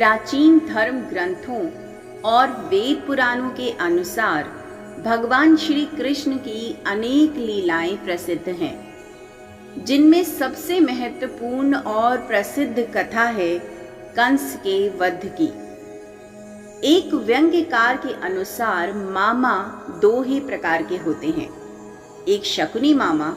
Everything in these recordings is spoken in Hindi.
प्राचीन धर्म ग्रंथों और वेद पुराणों के अनुसार भगवान श्री कृष्ण की अनेक लीलाएं प्रसिद्ध हैं, जिनमें सबसे महत्वपूर्ण और प्रसिद्ध कथा है कंस के वध की। एक व्यंग्यकार के अनुसार मामा दो ही प्रकार के होते हैं। एक शकुनी मामा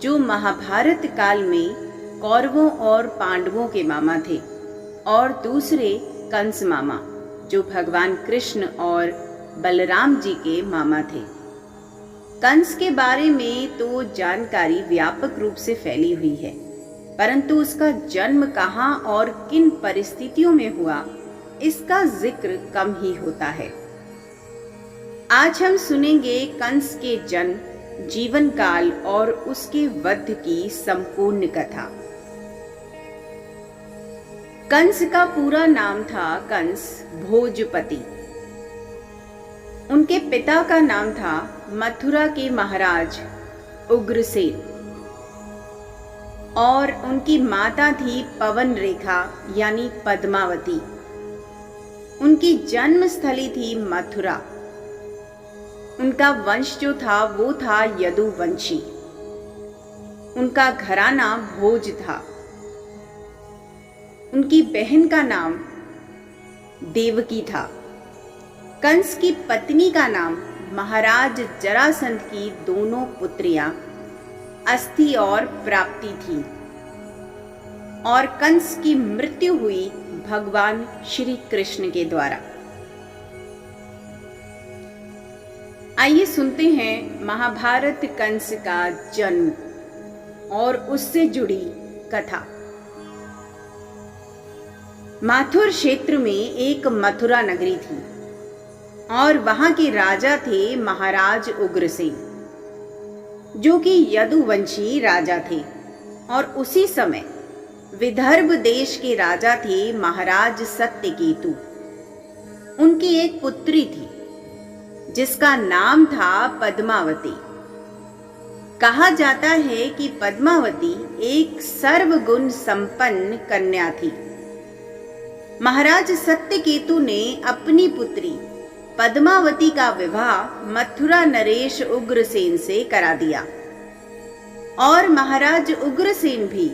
जो महाभारत काल में कौरवों और पांडवों के मामा थे, और दूसरे कंस मामा जो भगवान कृष्ण और बलराम जी के मामा थे। कंस के बारे में तो जानकारी व्यापक रूप से फैली हुई है, परंतु उसका जन्म कहाँ और किन परिस्थितियों में हुआ, इसका जिक्र कम ही होता है। आज हम सुनेंगे कंस के जन्म, जीवन काल और उसके वध की संपूर्ण कथा। कंस का पूरा नाम था कंस भोजपति। उनके पिता का नाम था मथुरा के महाराज उग्रसेन और उनकी माता थी पवन रेखा यानी पद्मावती। उनकी जन्म स्थली थी मथुरा। उनका वंश जो था वो था यदुवंशी। उनका घराना भोज था। उनकी बहन का नाम देवकी था। कंस की पत्नी का नाम महाराज जरासंध की दोनों पुत्रियां अस्थि और प्राप्ति थीं, और कंस की मृत्यु हुई भगवान श्री कृष्ण के द्वारा। आइए सुनते हैं महाभारत कंस का जन्म और उससे जुड़ी कथा। माथुर क्षेत्र में एक मथुरा नगरी थी और वहां के राजा थे महाराज उग्रसेन, जो कि यदुवंशी राजा थे, और उसी समय विदर्भ देश के राजा थे महाराज सत्यकेतु। उनकी एक पुत्री थी जिसका नाम था पद्मावती। कहा जाता है कि पद्मावती एक सर्वगुण संपन्न कन्या थी। महाराज सत्यकेतु ने अपनी पुत्री पद्मावती का विवाह मथुरा नरेश उग्रसेन से करा दिया, और महाराज उग्रसेन भी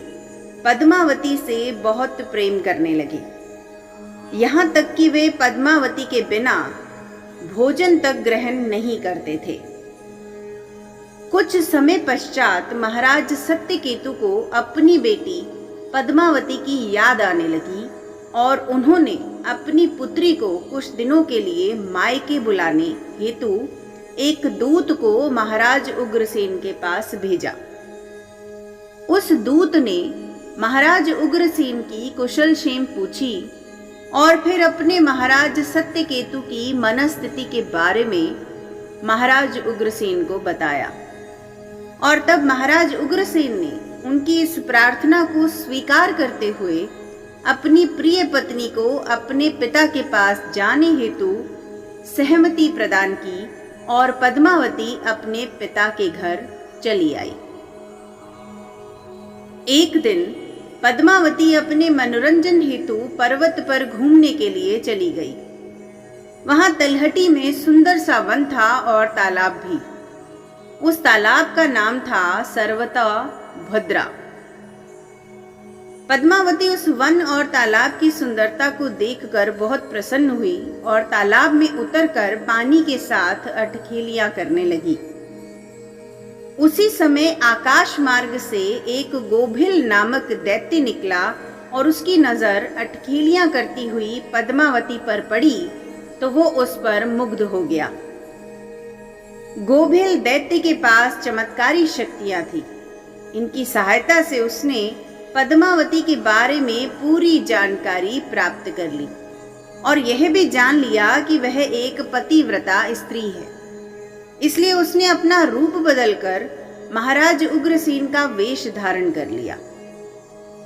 पद्मावती से बहुत प्रेम करने लगे, यहाँ तक कि वे पद्मावती के बिना भोजन तक ग्रहण नहीं करते थे। कुछ समय पश्चात महाराज सत्यकेतु को अपनी बेटी पद्मावती की याद आने लगी, और उन्होंने अपनी पुत्री को कुछ दिनों के लिए मायके बुलाने हेतु एक दूत को महाराज उग्रसेन के पास भेजा। उस दूत ने महाराज उग्रसेन की कुशल क्षेम पूछी और फिर अपने महाराज सत्यकेतु की मनस्थिति के बारे में महाराज उग्रसेन को बताया, और तब महाराज उग्रसेन ने उनकी इस प्रार्थना को स्वीकार करते हुए अपनी प्रिय पत्नी को अपने पिता के पास जाने हेतु सहमति प्रदान की, और पद्मावती अपने पिता के घर चली आई। एक दिन पद्मावती अपने मनोरंजन हेतु पर्वत पर घूमने के लिए चली गई। वहां तलहटी में सुंदर सा वन था और तालाब भी। उस तालाब का नाम था सर्वता भद्रा। पद्मावती उस वन और तालाब की सुंदरता को देखकर बहुत प्रसन्न हुई और तालाब में उतरकर पानी के साथ अटखेलियां करने लगी। उसी समय आकाश मार्ग से एक गोभिल नामक दैत्य निकला और उसकी नजर अटखेलियां करती हुई पद्मावती पर पड़ी तो वो उस पर मुग्ध हो गया। गोभिल दैत्य के पास चमत्कारी शक्तियां थी। इनकी सहायता से उसने पद्मावती के बारे में पूरी जानकारी प्राप्त कर ली और यह भी जान लिया कि वह एक पतिव्रता स्त्री है। इसलिए उसने अपना रूप बदलकर महाराज उग्रसेन का वेश धारण कर लिया।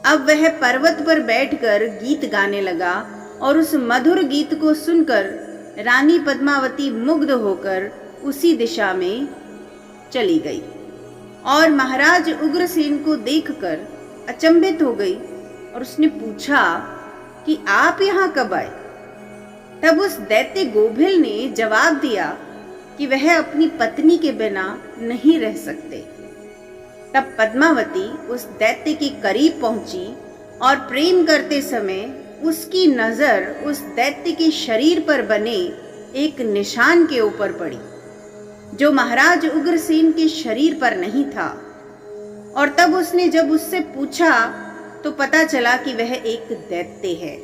अब वह पर्वत पर बैठकर गीत गाने लगा और उस मधुर गीत को सुनकर रानी पद्मावती मुग्ध होकर उसी दिशा में चली गई और महाराज उग्रसेन को देखकर अचंभित हो गई और उसने पूछा कि आप यहाँ कब आए? तब उस दैत्य गोभिल ने जवाब दिया कि वह अपनी पत्नी के बिना नहीं रह सकते। तब पद्मावती उस दैत्य के करीब पहुंची और प्रेम करते समय उसकी नजर उस दैत्य के शरीर पर बने एक निशान के ऊपर पड़ी, जो महाराज उग्रसेन के शरीर पर नहीं था। और तब उसने जब उससे पूछा तो पता चला कि वह एक दैत्य है।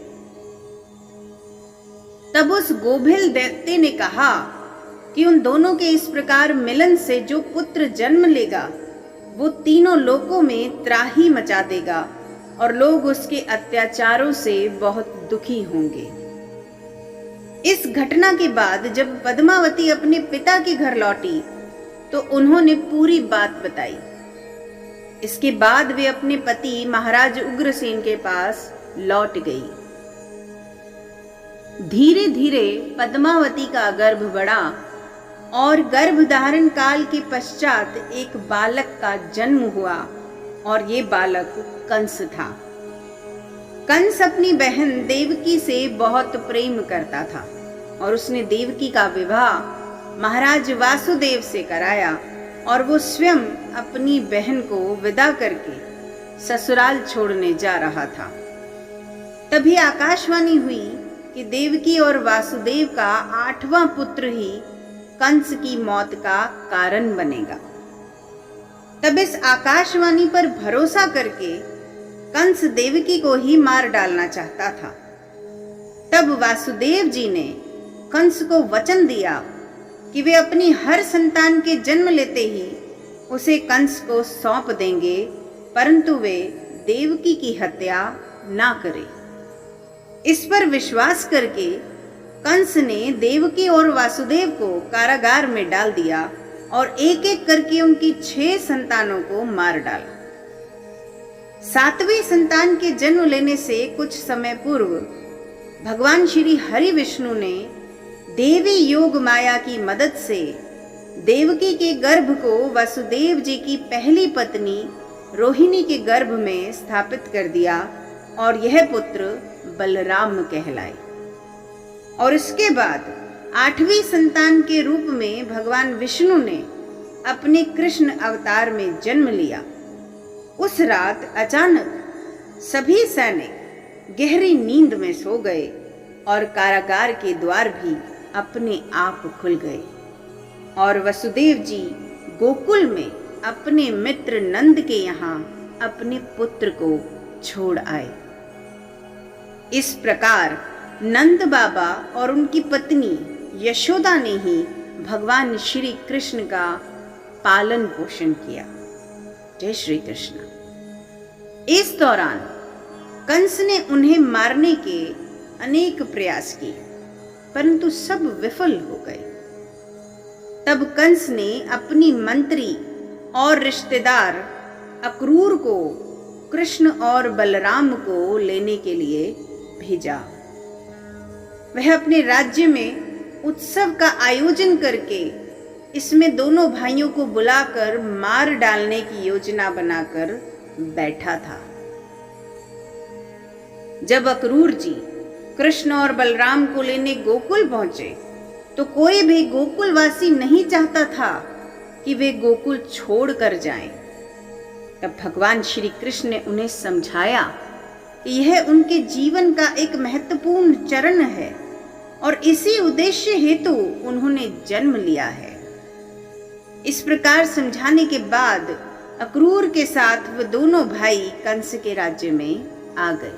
तब उस गोभिल दैत्य ने कहा कि उन दोनों के इस प्रकार मिलन से जो पुत्र जन्म लेगा वो तीनों लोकों में त्राही मचा देगा और लोग उसके अत्याचारों से बहुत दुखी होंगे। इस घटना के बाद जब पद्मावती अपने पिता के घर लौटी तो उन्होंने पूरी बात बताई। इसके बाद वे अपने पति महाराज उग्रसेन के पास लौट गई। धीरे धीरे पद्मावती का गर्भ बढ़ा और गर्भधारण काल के पश्चात एक बालक का जन्म हुआ और ये बालक कंस था। कंस अपनी बहन देवकी से बहुत प्रेम करता था और उसने देवकी का विवाह महाराज वासुदेव से कराया और वो स्वयं अपनी बहन को विदा करके ससुराल छोड़ने जा रहा था। तभी आकाशवाणी हुई कि देवकी और वासुदेव का 8वां पुत्र ही कंस की मौत का कारण बनेगा। तब इस आकाशवाणी पर भरोसा करके कंस देवकी को ही मार डालना चाहता था। तब वासुदेव जी ने कंस को वचन दिया कि वे अपनी हर संतान के जन्म लेते ही उसे कंस को सौंप देंगे, परंतु वे देवकी की हत्या ना करें। इस पर विश्वास करके कंस ने देवकी और वासुदेव को कारागार में डाल दिया और एक एक करके उनकी 6 संतानों को मार डाला। 7वीं संतान के जन्म लेने से कुछ समय पूर्व भगवान श्री हरि विष्णु ने देवी योग माया की मदद से देवकी के गर्भ को वसुदेव जी की पहली पत्नी रोहिणी के गर्भ में स्थापित कर दिया और यह पुत्र बलराम कहलाए। और इसके बाद 8वीं संतान के रूप में भगवान विष्णु ने अपने कृष्ण अवतार में जन्म लिया। उस रात अचानक सभी सैनिक गहरी नींद में सो गए और कारागार के द्वार भी अपने आप खुल गए और वसुदेव जी गोकुल में अपने मित्र नंद के यहाँ अपने पुत्र को छोड़ आए। इस प्रकार नंद बाबा और उनकी पत्नी यशोदा ने ही भगवान श्री कृष्ण का पालन पोषण किया। जय श्री कृष्ण। इस दौरान कंस ने उन्हें मारने के अनेक प्रयास किए, परंतु सब विफल हो गए। तब कंस ने अपनी मंत्री और रिश्तेदार अक्रूर को कृष्ण और बलराम को लेने के लिए भेजा। वह अपने राज्य में उत्सव का आयोजन करके इसमें दोनों भाइयों को बुलाकर मार डालने की योजना बनाकर बैठा था। जब अक्रूर जी कृष्ण और बलराम को लेने गोकुल पहुंचे तो कोई भी गोकुलवासी नहीं चाहता था कि वे गोकुल छोड़ कर जाएं। तब भगवान श्री कृष्ण ने उन्हें समझाया कि यह उनके जीवन का एक महत्वपूर्ण चरण है और इसी उद्देश्य हेतु उन्होंने जन्म लिया है। इस प्रकार समझाने के बाद अक्रूर के साथ वे दोनों भाई कंस के राज्य में आ गए।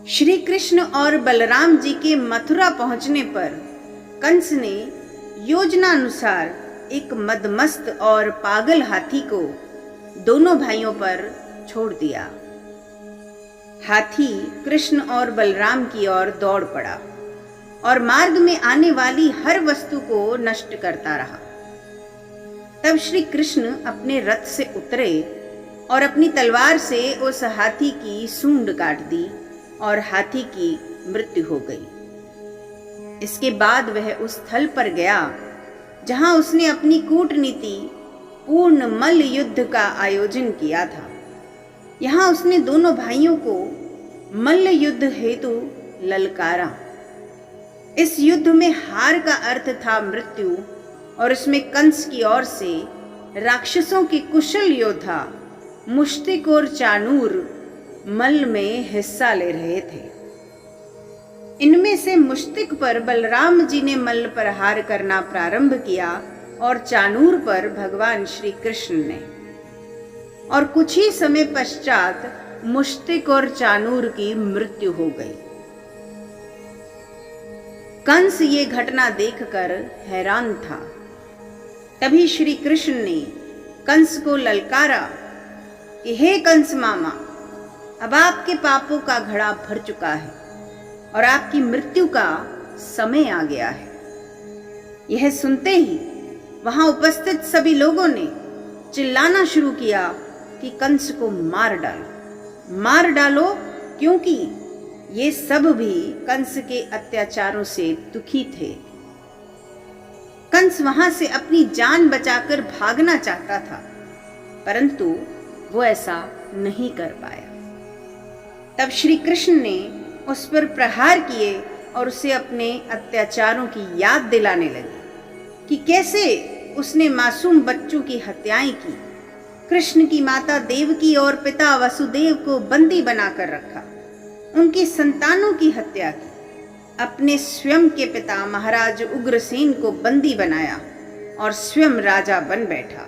श्री कृष्ण और बलराम जी के मथुरा पहुंचने पर कंस ने योजना अनुसार एक मदमस्त और पागल हाथी को दोनों भाइयों पर छोड़ दिया। हाथी कृष्ण और बलराम की ओर दौड़ पड़ा और मार्ग में आने वाली हर वस्तु को नष्ट करता रहा। तब श्री कृष्ण अपने रथ से उतरे और अपनी तलवार से उस हाथी की सूंड काट दी और हाथी की मृत्यु हो गई। इसके बाद वह उस स्थल पर गया जहां उसने अपनी कूटनीति पूर्ण मल्ल युद्ध का आयोजन किया था। यहाँ उसने दोनों भाइयों को मल्ल युद्ध हेतु ललकारा। इस युद्ध में हार का अर्थ था मृत्यु, और इसमें कंस की ओर से राक्षसों के कुशल योद्धा मुश्तिक और चाणूर मल्ल में हिस्सा ले रहे थे। इनमें से मुश्तिक पर बलराम जी ने मल्ल प्रहार करना प्रारंभ किया और चाणूर पर भगवान श्री कृष्ण ने, और कुछ ही समय पश्चात मुश्तिक और चाणूर की मृत्यु हो गई। कंस ये घटना देखकर हैरान था। तभी श्री कृष्ण ने कंस को ललकारा कि हे कंस मामा, अब आपके पापों का घड़ा भर चुका है और आपकी मृत्यु का समय आ गया है। यह सुनते ही वहां उपस्थित सभी लोगों ने चिल्लाना शुरू किया कि कंस को मार डालो, मार डालो, क्योंकि ये सब भी कंस के अत्याचारों से दुखी थे। कंस वहां से अपनी जान बचाकर भागना चाहता था, परंतु वो ऐसा नहीं कर पाया। तब श्री कृष्ण ने उस पर प्रहार किए और उसे अपने अत्याचारों की याद दिलाने लगे कि कैसे उसने मासूम बच्चों की हत्याएं की, कृष्ण की माता देवकी और पिता वसुदेव को बंदी बनाकर रखा, उनकी संतानों की हत्या की, अपने स्वयं के पिता महाराज उग्रसेन को बंदी बनाया और स्वयं राजा बन बैठा।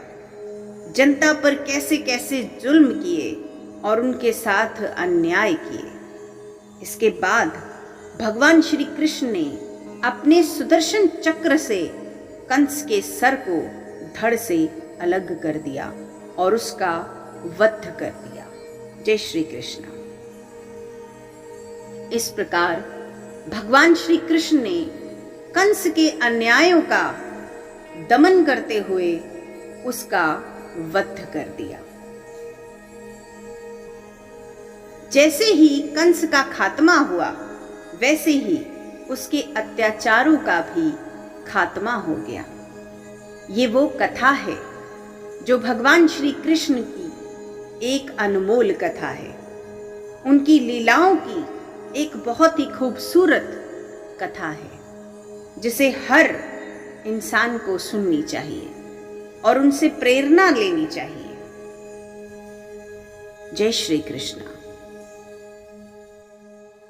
जनता पर कैसे कैसे जुल्म किए और उनके साथ अन्याय किए। इसके बाद भगवान श्री कृष्ण ने अपने सुदर्शन चक्र से कंस के सर को धड़ से अलग कर दिया और उसका वध कर दिया। जय श्री कृष्ण। इस प्रकार भगवान श्री कृष्ण ने कंस के अन्यायों का दमन करते हुए उसका वध कर दिया। जैसे ही कंस का खात्मा हुआ, वैसे ही उसके अत्याचारों का भी खात्मा हो गया। ये वो कथा है जो भगवान श्री कृष्ण की एक अनमोल कथा है। उनकी लीलाओं की एक बहुत ही खूबसूरत कथा है, जिसे हर इंसान को सुननी चाहिए और उनसे प्रेरणा लेनी चाहिए। जय श्री कृष्ण।